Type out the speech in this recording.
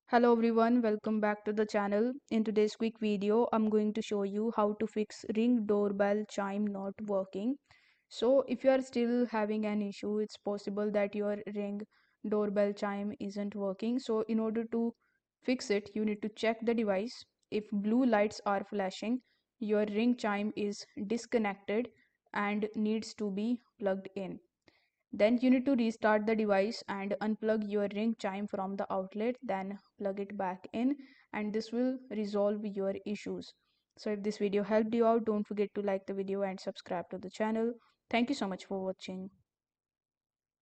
Hello everyone, welcome back to the channel. In today's quick video, I'm going to show you how to fix Ring doorbell chime not working. So if you are still having an issue, it's possible that your Ring doorbell chime isn't working. So in order to fix it, you need to check the device. If blue lights are flashing, your Ring chime is disconnected and needs to be plugged in. Then you need to restart the device and unplug your Ring chime from the outlet, then plug it back in, and this will resolve your issues. So if this video helped you out, don't forget to like the video and subscribe to the channel. Thank you so much for watching.